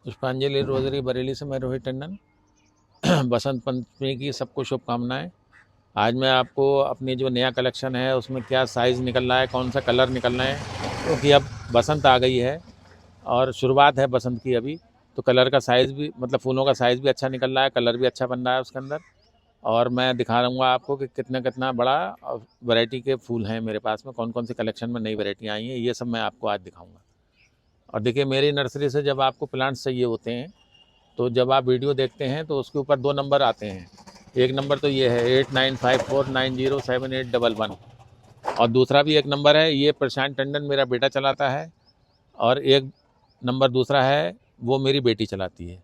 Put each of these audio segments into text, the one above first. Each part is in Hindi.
पुष्पांजलि रोजरी बरेली से मैं रोहित टंडन। बसंत पंचमी की सबको शुभकामनाएं। आज मैं आपको अपनी जो नया कलेक्शन है उसमें क्या साइज़ निकल रहा है, कौन सा कलर निकल रहे हैं, क्योंकि अब बसंत आ गई है और शुरुआत है बसंत की अभी। तो कलर का साइज़ भी, मतलब फूलों का साइज़ भी अच्छा निकल रहा है, कलर भी अच्छा बन रहा है उसके अंदर। और मैं दिखा दूँगा आपको कि कितना कितना बड़ा वैरायटी के फूल हैं मेरे पास में, कौन कौन सी कलेक्शन में नई वैरायटी आई हैं, ये सब मैं आपको आज दिखाऊँगा। और देखिए, मेरी नर्सरी से जब आपको प्लांट्स चाहिए होते हैं तो जब आप वीडियो देखते हैं तो उसके ऊपर 2 नंबर आते हैं। एक नंबर तो ये है 8954907811, और दूसरा भी एक नंबर है, ये प्रशांत टंडन मेरा बेटा चलाता है, और एक नंबर दूसरा है वो मेरी बेटी चलाती है।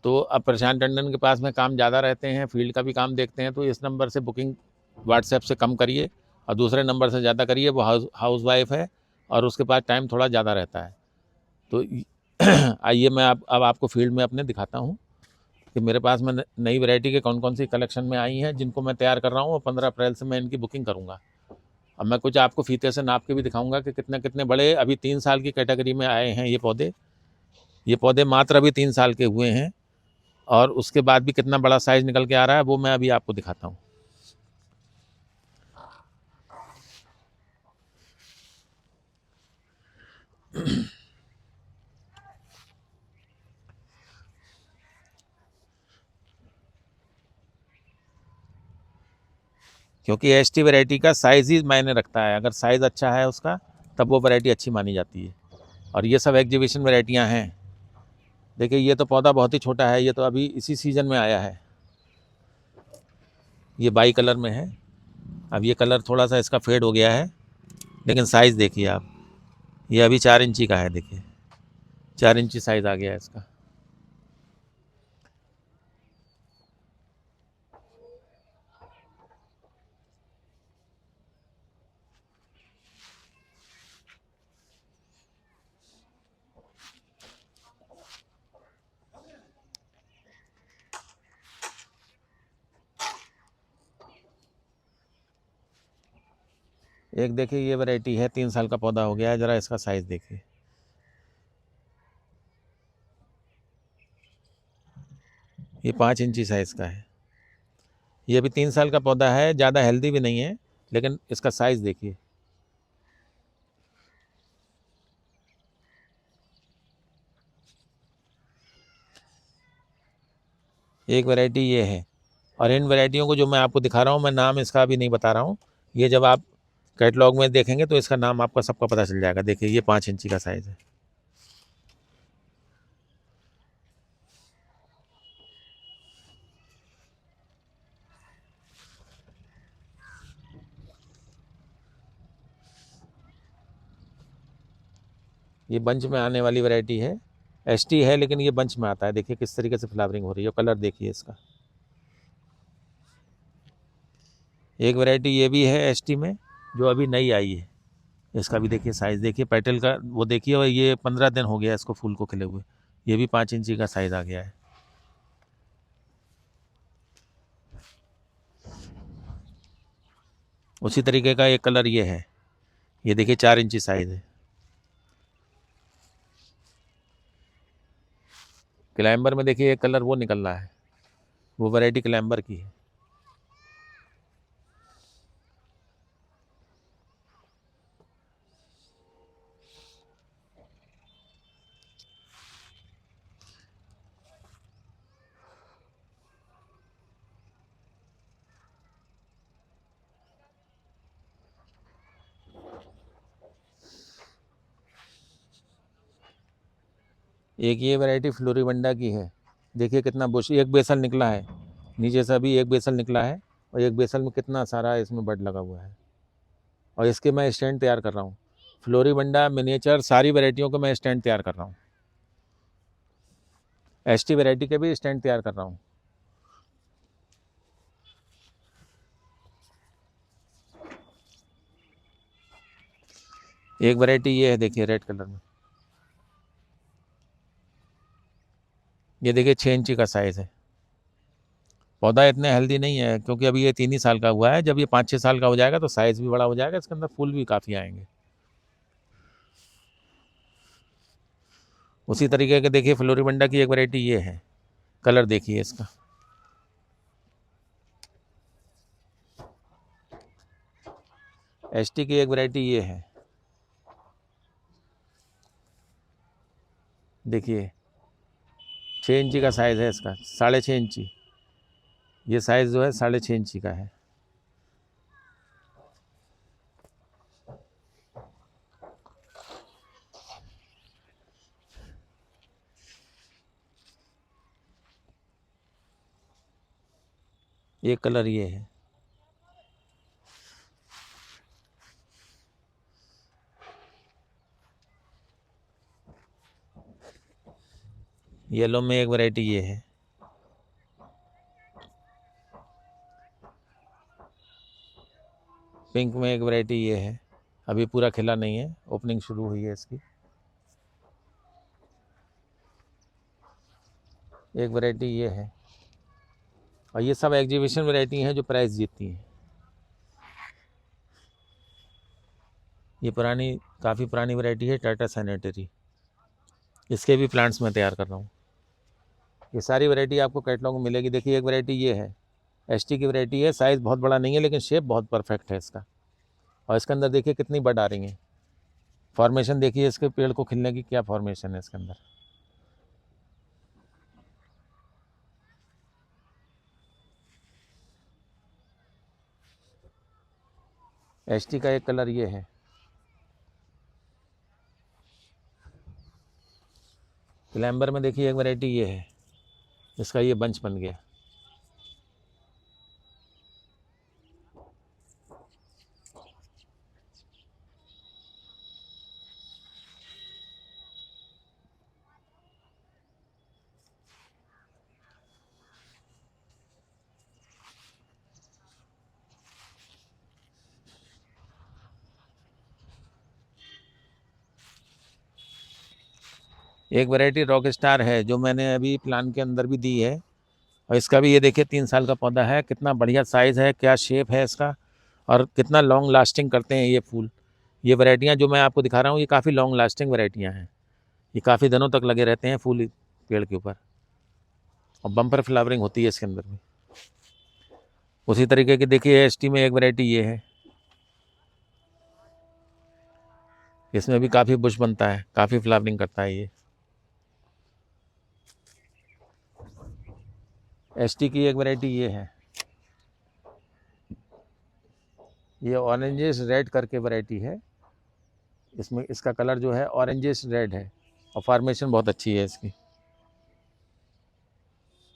तो अब प्रशांत टंडन के पास में काम ज़्यादा रहते हैं, फील्ड का भी काम देखते हैं, तो इस नंबर से बुकिंग व्हाट्सएप से कम करिए और दूसरे नंबर से ज़्यादा करिए। वो हाउस वाइफ है और उसके पास टाइम थोड़ा ज़्यादा रहता है। तो आइए मैं अब आपको फील्ड में अपने दिखाता हूँ कि मेरे पास में नई वैरायटी के कौन कौन सी कलेक्शन में आई हैं, जिनको मैं तैयार कर रहा हूँ, और 15 अप्रैल से मैं इनकी बुकिंग करूँगा। अब मैं कुछ आपको फीते से नाप के भी दिखाऊंगा कि कितने कितने बड़े अभी 3 साल की कैटेगरी में आए हैं ये पौधे मात्र अभी 3 साल के हुए हैं, और उसके बाद भी कितना बड़ा साइज निकल के आ रहा है वो मैं अभी आपको दिखाता हूँ। क्योंकि एसटी वैरायटी का साइज़ ही मायने रखता है, अगर साइज़ अच्छा है उसका तब वो वैरायटी अच्छी मानी जाती है। और ये सब एग्जीबिशन वैरायटियाँ हैं। देखिए, ये तो पौधा बहुत ही छोटा है, ये तो अभी इसी सीज़न में आया है। ये बाई कलर में है। अब ये कलर थोड़ा सा इसका फेड हो गया है, लेकिन साइज़ देखिए आप, ये अभी 4 इंची का है। देखिए 4 इंची साइज़ आ गया है इसका। एक देखिए, ये वैरायटी है, 3 साल का पौधा हो गया है, ज़रा इसका साइज़ देखिए। ये 5 इंची साइज़ का है। ये भी 3 साल का पौधा है, ज़्यादा हेल्दी भी नहीं है, लेकिन इसका साइज़ देखिए। एक वैरायटी ये है, और इन वैरायटियों को जो मैं आपको दिखा रहा हूँ, मैं नाम इसका अभी नहीं बता रहा हूँ। ये जब आप कैटलॉग में देखेंगे तो इसका नाम आपका सबका पता चल जाएगा। देखिए, ये 5 इंची का साइज़ है। ये बंच में आने वाली वैरायटी है, एसटी है लेकिन ये बंच में आता है। देखिए किस तरीके से फ्लावरिंग हो रही है, कलर देखिए इसका। एक वैरायटी ये भी है एसटी में, जो अभी नई आई है। इसका भी देखिए साइज़ देखिए, पेटल का वो देखिए, और ये 15 दिन हो गया इसको फूल को खिले हुए। ये भी 5 इंची का साइज़ आ गया है। उसी तरीके का एक कलर ये है, ये देखिए 4 इंची साइज़ है। क्लाइंबर में देखिए एक कलर वो निकल रहा है, वो वैरायटी क्लाइंबर की है। एक ये वैरायटी फ्लोरीबंडा की है। देखिए कितना बुश, एक बेसल निकला है नीचे से, अभी एक बेसल निकला है, और एक बेसल में कितना सारा इसमें बड लगा हुआ है। और इसके मैं स्टैंड तैयार कर रहा हूँ। फ्लोरीबंडा, मिनिएचर, सारी वैरायटियों के मैं स्टैंड तैयार कर रहा हूँ। एसटी वैरायटी के भी स्टैंड तैयार कर रहा हूँ। एक वैरायटी ये है, देखिए रेड कलर में। ये देखिए 6 इंची का साइज़ है। पौधा इतने हेल्दी नहीं है, क्योंकि अभी ये 3 ही साल का हुआ है। जब ये 5-6 साल का हो जाएगा तो साइज़ भी बड़ा हो जाएगा, इसके अंदर फूल भी काफ़ी आएंगे। उसी तरीके के देखिए फ्लोरिबंडा की एक वैरायटी ये है, कलर देखिए इसका। एसटी की एक वैरायटी ये है, देखिए 6 इंची का साइज़ है इसका, 6.5 इंची। ये साइज़ जो है 6.5 इंची का है। ये कलर ये है, येलो में एक वैरायटी ये है, पिंक में एक वैरायटी ये है, अभी पूरा खिला नहीं है, ओपनिंग शुरू हुई है इसकी। एक वैरायटी ये है, और ये सब एग्जीबिशन वैरायटी हैं जो प्राइस जीतती हैं। ये पुरानी, काफ़ी पुरानी वैरायटी है, टाटा सैनिटरी। इसके भी प्लांट्स मैं तैयार कर रहा हूँ। ये सारी वैरायटी आपको कैटलॉग में मिलेगी। देखिए एक वैरायटी ये है, एसटी की वैरायटी है, साइज़ बहुत बड़ा नहीं है लेकिन शेप बहुत परफेक्ट है इसका। और इसके अंदर देखिए कितनी बड आ रही हैं। फॉर्मेशन देखिए इसके पेड़ को खिलने की क्या फॉर्मेशन है इसके अंदर। एसटी का एक कलर ये है, क्लैम्बर में देखिए एक वैरायटी ये है, इसका ये बंच बन गया। एक वैरायटी रॉक स्टार है जो मैंने अभी प्लान के अंदर भी दी है, और इसका भी ये देखिए 3 साल का पौधा है, कितना बढ़िया साइज़ है, क्या शेप है इसका, और कितना लॉन्ग लास्टिंग करते हैं ये फूल। ये वैरायटियाँ जो मैं आपको दिखा रहा हूँ ये काफ़ी लॉन्ग लास्टिंग वैरायटियाँ हैं, ये काफ़ी दिनों तक लगे रहते हैं फूल पेड़ के ऊपर, और बम्पर फ्लावरिंग होती है इसके अंदर भी। उसी तरीके की देखिए एसटी में एक वैरायटी ये है, इसमें भी काफ़ी बुश बनता है, काफ़ी फ्लावरिंग करता है ये। एसटी की एक वैरायटी ये है, ये ऑरेंजिश रेड करके वैरायटी है, इसमें इसका कलर जो है ऑरेंजिश रेड है, और फॉर्मेशन बहुत अच्छी है इसकी।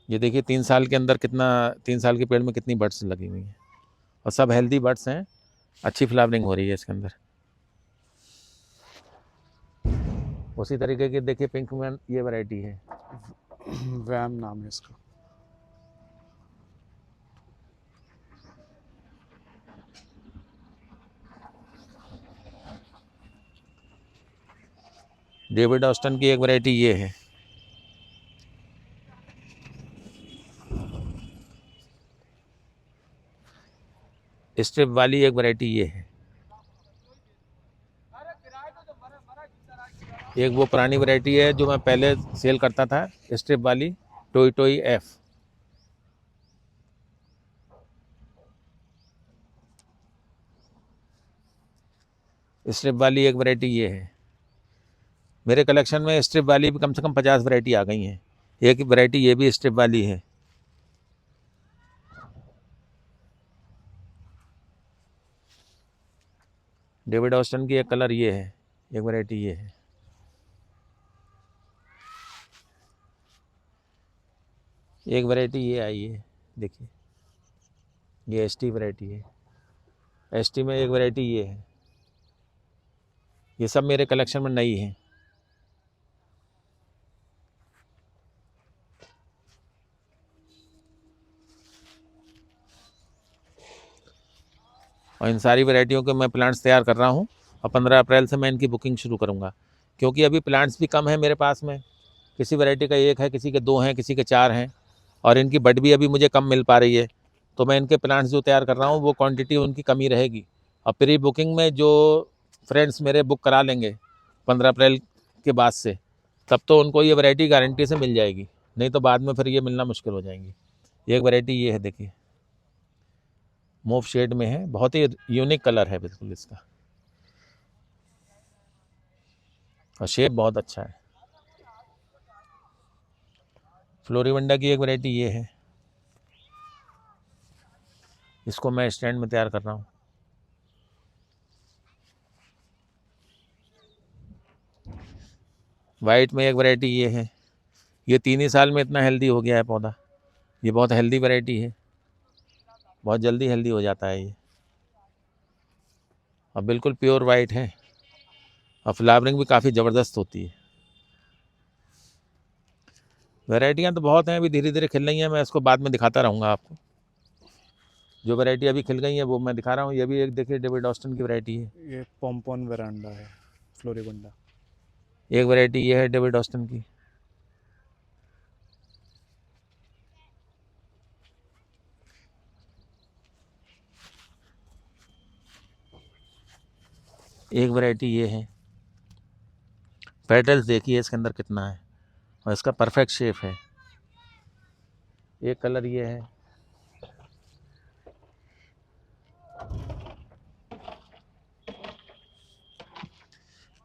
ये देखिए 3 साल के अंदर कितना, 3 साल के पेड़ में कितनी बड्स लगी हुई हैं, और सब हेल्दी बड्स हैं, अच्छी फ्लावरिंग हो रही है इसके अंदर। उसी तरीके की देखिए पिंक में ये वैरायटी है, वैम नाम है इसका। डेविड ऑस्टन की एक वैरायटी ये है, स्ट्रिप वाली एक वैरायटी ये है। एक वो पुरानी वैरायटी है जो मैं पहले सेल करता था, स्ट्रिप वाली, टोई टोई एफ। स्ट्रिप वाली एक वैरायटी ये है। मेरे कलेक्शन में स्ट्रिप वाली भी कम से कम 50 वैरायटी आ गई हैं। एक वैरायटी ये भी स्ट्रिप वाली है। डेविड ऑस्टन की एक कलर ये है, एक वैरायटी ये है। एक वैरायटी ये आई है, देखिए ये एसटी वैरायटी है। एसटी में एक वैरायटी ये है। ये सब मेरे कलेक्शन में नई है। और इन सारी वैरायटियों के मैं प्लांट्स तैयार कर रहा हूँ, और 15 अप्रैल से मैं इनकी बुकिंग शुरू करूँगा, क्योंकि अभी प्लांट्स भी कम है मेरे पास में। किसी वैरायटी का 1 है, किसी के 2 हैं, किसी के 4 हैं, और इनकी बड भी अभी मुझे कम मिल पा रही है। तो मैं इनके प्लांट्स जो तैयार कर रहा हूँ वो क्वांटिटी उनकी कमी रहेगी। और प्री बुकिंग में जो फ्रेंड्स मेरे बुक करा लेंगे 15 अप्रैल के बाद से, तब तो उनको ये वैरायटी गारंटी से मिल जाएगी, नहीं तो बाद में फिर ये मिलना मुश्किल हो जाएंगी। एक वैरायटी ये है, देखिए मूव शेड में है, बहुत ही यूनिक कलर है बिल्कुल इसका, और शेप बहुत अच्छा है। फ्लोरिवंडा की एक वैरायटी ये है, इसको मैं स्टैंड में तैयार कर रहा हूँ। वाइट में एक वैरायटी ये है, ये 3 ही साल में इतना हेल्दी हो गया है पौधा। ये बहुत हेल्दी वैरायटी है, बहुत जल्दी हेल्दी हो जाता है ये, और बिल्कुल प्योर वाइट है, और फ्लावरिंग भी काफ़ी ज़बरदस्त होती है। वैरायटियाँ तो बहुत हैं, अभी धीरे धीरे खिल रही हैं, मैं इसको बाद में दिखाता रहूँगा आपको। जो वैरायटी अभी खिल गई है वो मैं दिखा रहा हूँ। ये भी एक देखिए डेविड ऑस्टन की वैरायटी है। ये पॉम्पॉन वेरांडा है, फ्लोरिबंडा। एक वैरायटी ये है डेविड ऑस्टन की। एक वैरायटी ये है। पेटल्स देखिए इसके अंदर कितना है, और इसका परफेक्ट शेप है। एक कलर ये है।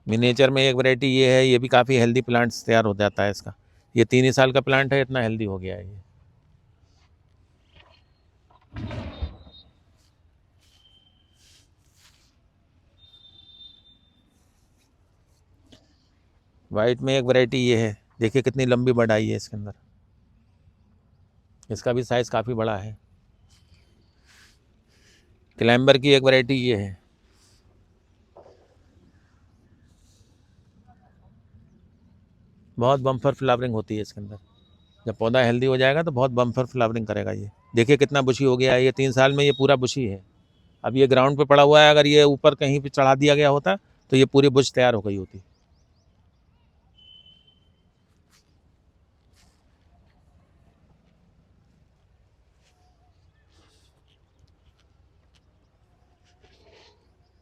मिनिएचर में एक वैरायटी ये है, ये भी काफ़ी हेल्दी प्लांट्स तैयार हो जाता है इसका। ये 3 ही साल का प्लांट है, इतना हेल्दी हो गया है ये। वाइट में एक वैरायटी ये है, देखिए कितनी लंबी बढ़ाई है इसके अंदर, इसका भी साइज़ काफ़ी बड़ा है। क्लाइंबर की एक वैरायटी ये है। बहुत बम्पर फ्लावरिंग होती है इसके अंदर। जब पौधा हेल्दी हो जाएगा तो बहुत बम्पर फ्लावरिंग करेगा ये। देखिए कितना बुशी हो गया है, ये 3 साल में ये पूरा बुशी है। अब ये ग्राउंड पे पड़ा हुआ है, अगर ये ऊपर कहीं पे चढ़ा दिया गया होता तो ये पूरी बुश तैयार हो गई होती।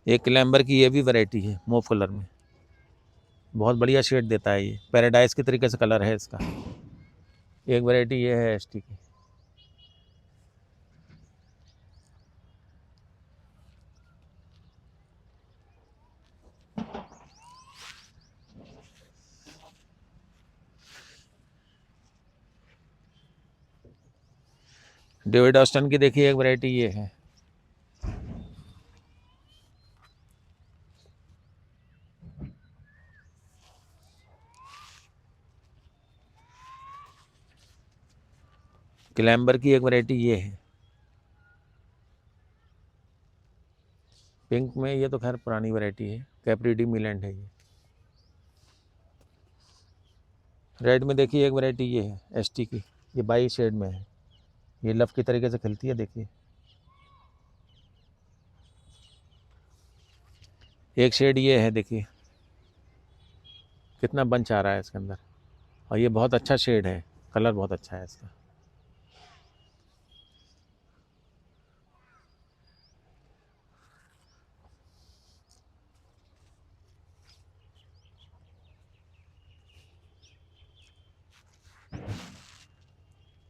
एक क्लैम्बर की ये भी वैरायटी है, मूव कलर में, बहुत बढ़िया शेड देता है ये, पैराडाइज के तरीके से कलर है इसका। एक वैरायटी ये है एसटी की। डेविड ऑस्टन की देखिए एक वैरायटी ये है। क्लैम्बर की एक वैरायटी ये है। पिंक में ये तो खैर पुरानी वैरायटी है, कैप्री डी मिलेंट है ये। रेड में देखिए एक वैरायटी ये है एसटी की, ये 22 शेड में है, ये लव की तरीके से खिलती है। देखिए एक शेड ये है, देखिए कितना बंच आ रहा है इसके अंदर, और ये बहुत अच्छा शेड है, कलर बहुत अच्छा है इसका।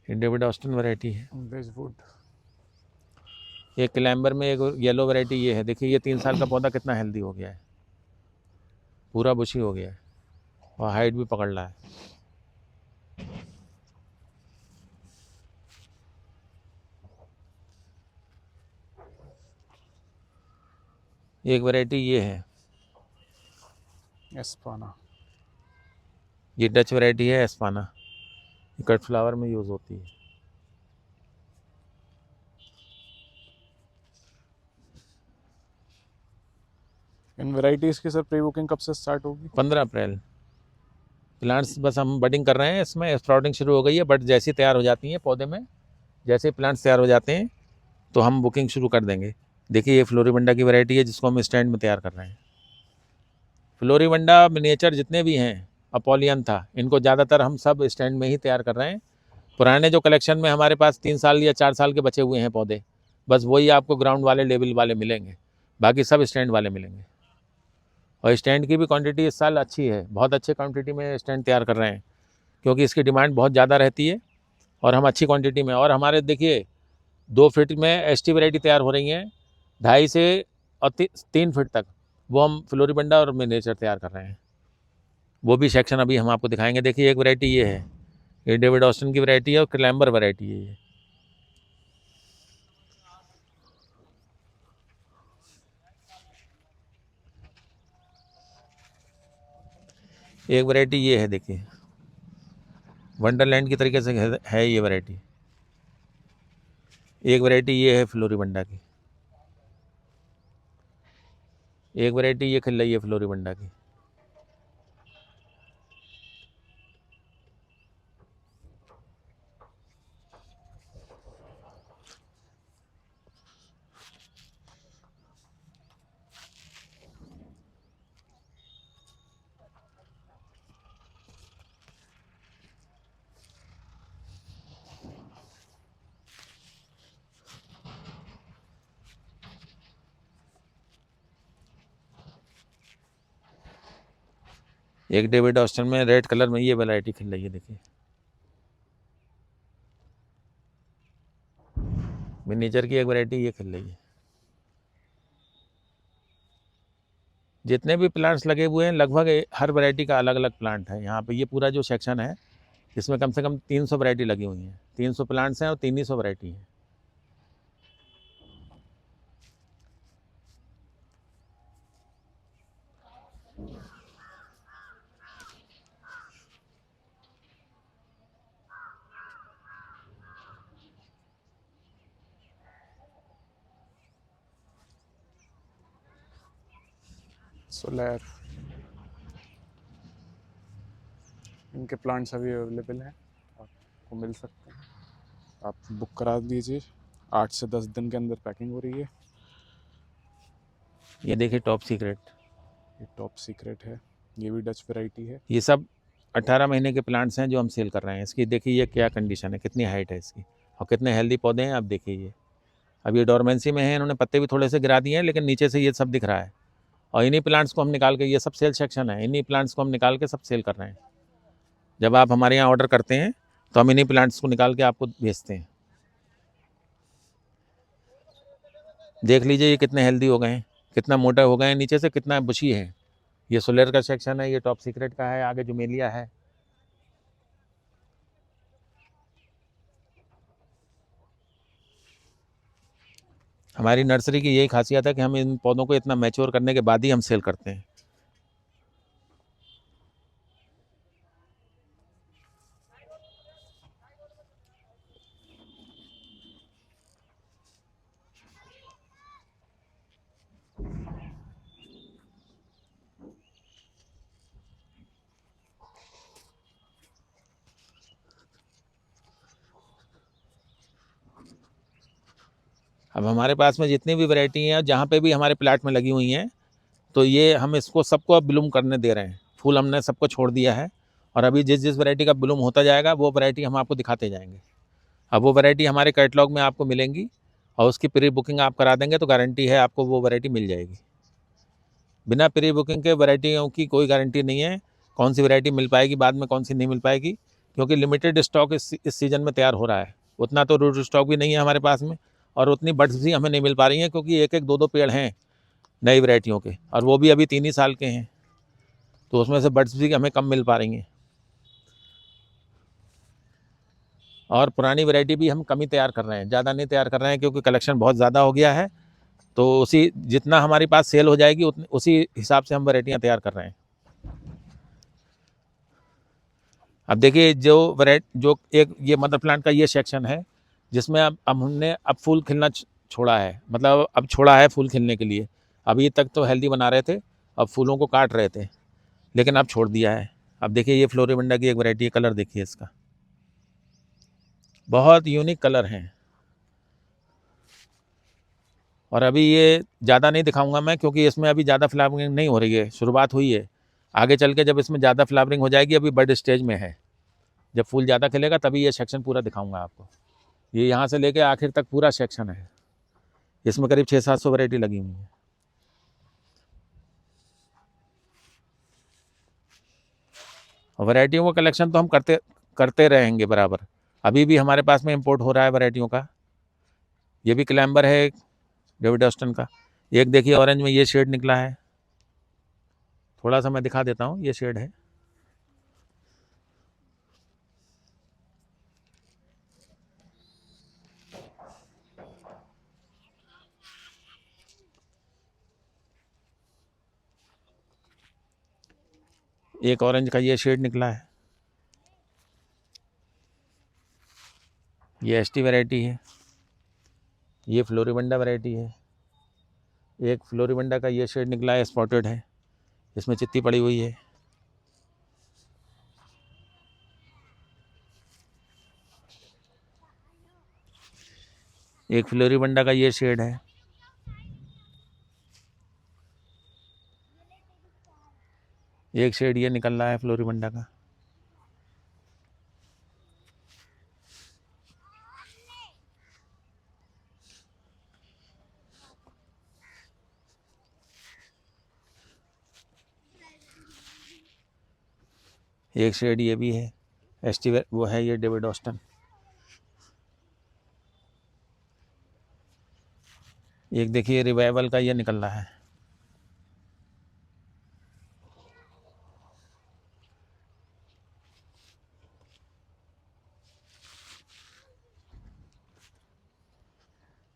ये डेविड ऑस्टन वैरायटी है। बेजवुड। एक क्लैम्बर में एक येलो वैरायटी ये है। देखिए ये 3 साल का पौधा कितना हेल्दी हो गया है, पूरा बुशी हो गया है, और हाइट भी पकड़ रहा है। एक वैरायटी ये है, एस्पाना। ये डच वैरायटी है एस्पाना, कट फ्लावर में यूज़ होती है। इन वैरायटीज की सर प्री बुकिंग कब से स्टार्ट होगी? 15 अप्रैल। प्लांट्स बस हम बडिंग कर रहे हैं, इसमें स्प्राउटिंग शुरू हो गई है, बट जैसी तैयार हो जाती हैं पौधे में, जैसे प्लांट्स तैयार हो जाते हैं तो हम बुकिंग शुरू कर देंगे। देखिए ये फ्लोरिबंडा की वैरायटी है जिसको हम स्टैंड में तैयार कर रहे हैं। फ्लोरिबंडा मिनिएचर जितने भी हैं, अपोलियन था, इनको ज़्यादातर हम सब स्टैंड में ही तैयार कर रहे हैं। पुराने जो कलेक्शन में हमारे पास 3 साल या 4 साल के बचे हुए हैं पौधे, बस वही आपको ग्राउंड वाले लेवल वाले मिलेंगे, बाकी सब स्टैंड वाले मिलेंगे। और स्टैंड की भी क्वांटिटी इस साल अच्छी है, बहुत अच्छे क्वांटिटी में स्टैंड तैयार कर रहे हैं, क्योंकि इसकी डिमांड बहुत ज़्यादा रहती है और हम अच्छी क्वांटिटी में। और हमारे देखिए 2 फीट में एसटी वैरायटी तैयार हो रही हैं, 2.5 से और 3 फीट तक, वो हम फ्लोरीबंडा और मिनिएचर तैयार कर रहे हैं। वो भी सेक्शन अभी हम आपको दिखाएंगे। देखिए एक वैरायटी ये है, ये डेविड ऑस्टिन की वैरायटी है और क्लैम्बर वैरायटी है ये। एक वैरायटी ये है, देखिए वंडरलैंड की तरीके से है ये वैरायटी। एक वैरायटी ये है फ्लोरीबंडा की, एक वैरायटी ये खिल रही है फ्लोरीबंडा की। एक डेविड ऑस्टन में रेड कलर में ये वैरायटी खिल रही है, देखिए मिनिएचर की एक वैरायटी ये खिल रही है। जितने भी प्लांट्स लगे हुए हैं लगभग हर वैरायटी का अलग अलग प्लांट है यहाँ पे। ये पूरा जो सेक्शन है इसमें कम से कम 300 वैरायटी लगी हुई हैं, 300 प्लांट्स हैं और 300 वैरायटी हैं। सोलर इनके प्लांट्स अभी अवेलेबल हैं, आपको मिल सकते हैं। आप बुक करा दीजिए, 8 से 10 दिन के अंदर पैकिंग हो रही है। ये देखिए टॉप सीक्रेट, ये टॉप सीक्रेट है, ये भी डच वैरायटी है। ये सब 18 महीने के प्लांट्स हैं जो हम सेल कर रहे हैं। इसकी देखिए ये क्या कंडीशन है, कितनी हाइट है इसकी और कितने हेल्दी पौधे हैं। आप देखिए ये अब ये डोरमेंसी में है, इन्होंने पत्ते भी थोड़े से गिरा दिए हैं, लेकिन नीचे से ये सब दिख रहा है। और इन्हीं प्लांट्स को हम निकाल के, ये सब सेल सेक्शन है, इन्हीं प्लांट्स को हम निकाल के सब सेल कर रहे हैं। जब आप हमारे यहाँ ऑर्डर करते हैं तो हम इन्हीं प्लांट्स को निकाल के आपको भेजते हैं। देख लीजिए ये कितने हेल्दी हो गए हैं, कितना मोटा हो गए हैं, नीचे से कितना बुशी है। ये सोलर का सेक्शन है, ये टॉप सीक्रेट का है, आगे जुमेलिया है। हमारी नर्सरी की यही खासियत है कि हम इन पौधों को इतना मैच्योर करने के बाद ही हम सेल करते हैं। अब हमारे पास में जितनी भी वैरायटी हैं, जहाँ पे भी हमारे प्लाट में लगी हुई हैं, तो ये हम इसको सबको अब ब्लूम करने दे रहे हैं। फूल हमने सबको छोड़ दिया है और अभी जिस जिस वैरायटी का ब्लूम होता जाएगा वो वैरायटी हम आपको दिखाते जाएंगे। अब वो वैरायटी हमारे कैटलॉग में आपको मिलेंगी और उसकी प्री बुकिंग आप करा देंगे तो गारंटी है आपको वो वैरायटी मिल जाएगी। बिना प्री बुकिंग के वैरायटियों की कोई गारंटी नहीं है, कौन सी वैरायटी मिल पाएगी बाद में, कौन सी नहीं मिल पाएगी, क्योंकि लिमिटेड स्टॉक इस सीज़न में तैयार हो रहा है। उतना तो रूट स्टॉक भी नहीं है हमारे पास में और उतनी बड्स भी हमें नहीं मिल पा रही हैं, क्योंकि एक एक दो दो पेड़ हैं नई वैरायटियों के और वो भी अभी 3 ही साल के हैं, तो उसमें से बड्स भी हमें कम मिल पा रही हैं। और पुरानी वैरायटी भी हम कम ही तैयार कर रहे हैं, ज़्यादा नहीं तैयार कर रहे हैं, क्योंकि कलेक्शन बहुत ज़्यादा हो गया है। तो उसी जितना हमारे पास सेल हो जाएगी उसी हिसाब से हम वैरायटियाँ तैयार कर रहे हैं। अब देखिए जो एक ये मदर प्लांट का ये सेक्शन है जिसमें अब हमने फूल खिलना छोड़ा है, मतलब अब छोड़ा है फूल खिलने के लिए। अभी तक तो हेल्दी बना रहे थे, अब फूलों को काट रहे थे, लेकिन अब छोड़ दिया है। अब देखिए ये फ्लोरिबंडा की एक वैरायटी है, कलर देखिए इसका, बहुत यूनिक कलर हैं। और अभी ये ज़्यादा नहीं दिखाऊंगा मैं, क्योंकि इसमें अभी ज़्यादा फ्लावरिंग नहीं हो रही है, शुरुआत हुई है। आगे चल के जब इसमें ज़्यादा फ्लावरिंग हो जाएगी, अभी बर्ड स्टेज में है, जब फूल ज़्यादा खिलेगा तभी ये सेक्शन पूरा दिखाऊंगा आपको। ये यहाँ से लेके आखिर तक पूरा सेक्शन है, इसमें करीब 600-700 वैरायटी लगी हुई है। वैरायटियों का कलेक्शन तो हम करते करते रहेंगे बराबर। अभी भी हमारे पास में इंपोर्ट हो रहा है वैरायटियों का। ये भी क्लैम्बर है डेविड ऑस्टन का। एक देखिए ऑरेंज में ये शेड निकला है, थोड़ा सा मैं दिखा देता हूँ, ये शेड है। एक ऑरेंज का ये शेड निकला है, ये एसटी वैरायटी है। ये फ्लोरिबंडा वैरायटी है। एक फ्लोरिबंडा का ये शेड निकला है, स्पॉटेड है, इसमें चित्ती पड़ी हुई है। एक फ्लोरिबंडा का ये शेड है। एक शेड ये निकल रहा है फ्लोरिबंडा का। एक शेड ये भी है, एसटी वो है ये डेविड ऑस्टन। एक देखिए रिवाइवल का ये निकल रहा है।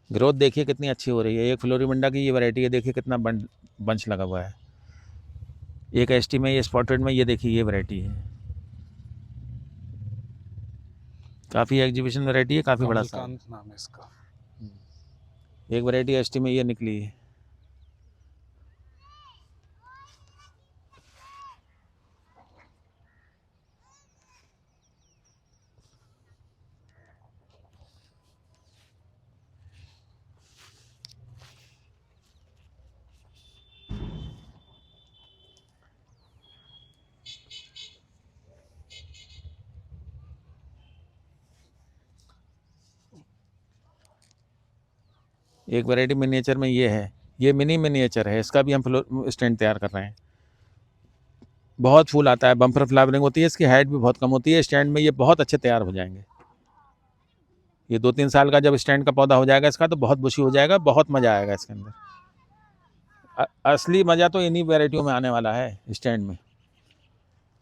ग्रोथ देखिए कितनी अच्छी हो रही है। एक फ्लोरिबंडा की ये वैरायटी है, देखिए कितना बंच लगा हुआ है। एक एसटी में ये स्पॉटेड में ये देखिए ये वैरायटी है, काफ़ी एग्जीबिशन वैरायटी है, काफ़ी बड़ा साइज। कमलकांत नाम है इसका। एक वैरायटी एसटी में ये निकली है। एक वैरायटी मिनिएचर में ये है, ये मिनी मिनिएचर है, इसका भी हम स्टैंड तैयार कर रहे हैं। बहुत फूल आता है, बम्पर फ्लावरिंग होती है, इसकी हाइट भी बहुत कम होती है। स्टैंड में ये बहुत अच्छे तैयार हो जाएंगे। ये 2-3 साल का जब स्टैंड का पौधा हो जाएगा इसका, तो बहुत बुशी हो जाएगा, बहुत मज़ा आएगा इसके अंदर। असली मज़ा तो इन्हीं वैरायटियों में आने वाला है स्टैंड में।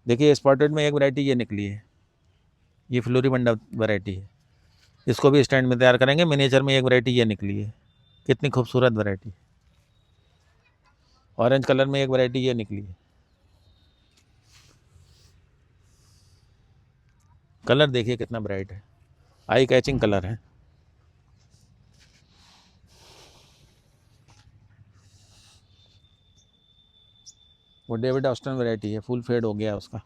देखिए स्पॉटेड में एक वैरायटी ये निकली है, ये फ्लोरिबंडा वैरायटी है, इसको भी स्टैंड में तैयार करेंगे। मिनिएचर में एक वैरायटी ये निकली है, कितनी खूबसूरत वैरायटी। ऑरेंज कलर में एक वैरायटी ये निकली है। कलर देखिए कितना ब्राइट है, आई कैचिंग कलर है। वो डेविड ऑस्टन वैरायटी है, फुल फेड हो गया उसका।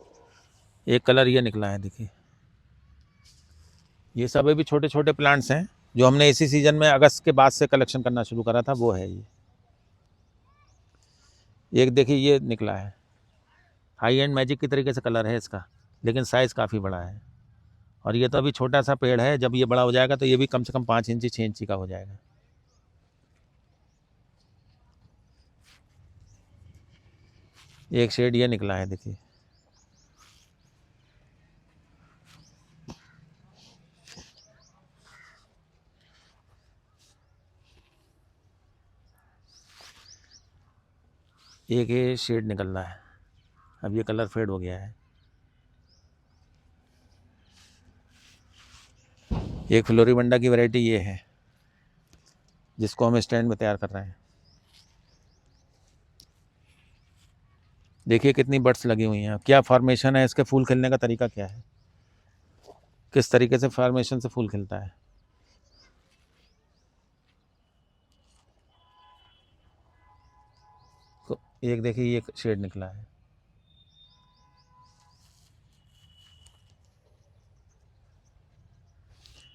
एक कलर ये निकला है देखिए। ये सब भी छोटे छोटे प्लांट्स हैं जो हमने इसी सीजन में अगस्त के बाद से कलेक्शन करना शुरू करा था, वो है ये। एक देखिए ये निकला है, हाई एंड मैजिक की तरीके से कलर है इसका, लेकिन साइज़ काफ़ी बड़ा है। और ये तो अभी छोटा सा पेड़ है, जब ये बड़ा हो जाएगा तो ये भी कम से कम 5 इंची 6 इंची का हो जाएगा। एक शेड ये निकला है देखिए। एक ये शेड निकल रहा है, अब ये कलर फेड हो गया है। एक फ्लोरिबंडा की वैरायटी ये है, जिसको हम स्टैंड में तैयार कर रहे हैं। देखिए कितनी बड्स लगी हुई हैं, क्या फॉर्मेशन है इसके, फूल खिलने का तरीका क्या है, किस तरीके से फॉर्मेशन से फूल खिलता है। तो एक देखिए ये शेड निकला है।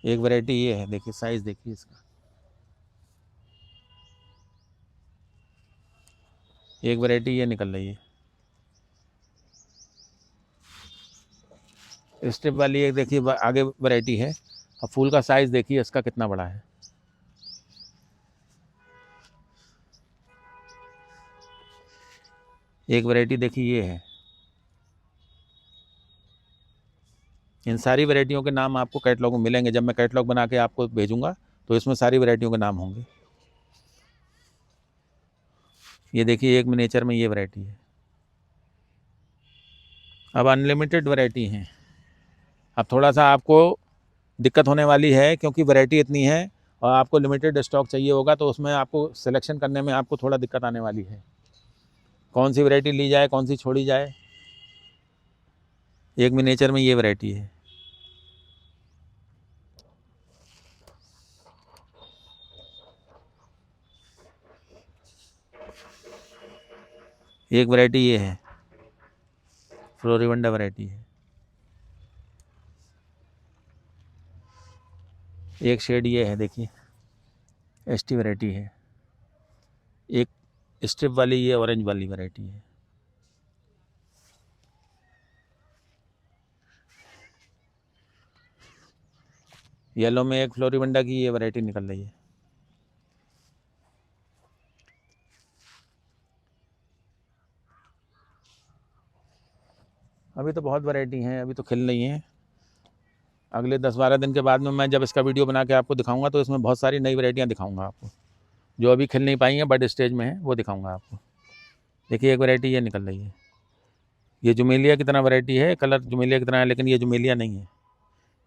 एक वैरायटी ये है, देखिए साइज देखिए इसका। एक वैरायटी ये निकल रही है, स्ट्रिप वाली। एक देखिए आगे वैरायटी है, अब फूल का साइज देखिए इसका कितना बड़ा है। एक वैरायटी देखिए ये है, इन सारी वैरायटियों के नाम आपको कैटलॉग में मिलेंगे। जब मैं कैटलॉग बना के आपको भेजूंगा तो इसमें सारी वैरायटियों के नाम होंगे। ये देखिए एक मिनिएचर में ये वैरायटी है। अब अनलिमिटेड वैरायटी हैं। अब थोड़ा सा आपको दिक्कत होने वाली है क्योंकि वैरायटी इतनी है और आपको लिमिटेड स्टॉक चाहिए होगा, तो उसमें आपको सिलेक्शन करने में आपको थोड़ा दिक्कत आने वाली है। कौन सी वैरायटी ली जाए, कौन सी छोड़ी जाए। एक मिनिएचर में ये वैरायटी है। एक वैरायटी ये है, फ्लोरिबंडा वैरायटी है। एक शेड ये है, देखिए एसटी वैरायटी है। एक स्ट्रिप वाली ये ऑरेंज वाली वैरायटी है। येलो में एक फ्लोरिबंडा की ये वैरायटी निकल रही है। अभी तो बहुत वैरायटी हैं, अभी तो खिल रही हैं। अगले 10-12 दिन के बाद में मैं जब इसका वीडियो बना के आपको दिखाऊंगा तो इसमें बहुत सारी नई वैरायटियाँ दिखाऊंगा आपको, जो अभी खिल नहीं पाई हैं, बट स्टेज में है, वो दिखाऊंगा आपको। देखिए एक वैरायटी ये निकल रही है। ये जुमेलिया की तरह वैरायटी है, कलर जुमेलिया की तरह है, लेकिन ये जुमेलिया नहीं है,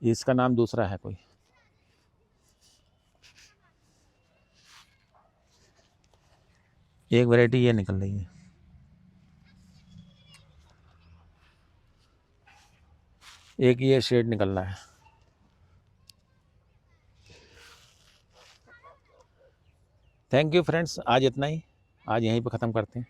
इसका नाम दूसरा है कोई। एक वैरायटी ये निकल रही है। एक ये शेड निकल रहा है। थैंक यू फ्रेंड्स, आज इतना ही। आज यहीं पे ख़त्म करते हैं।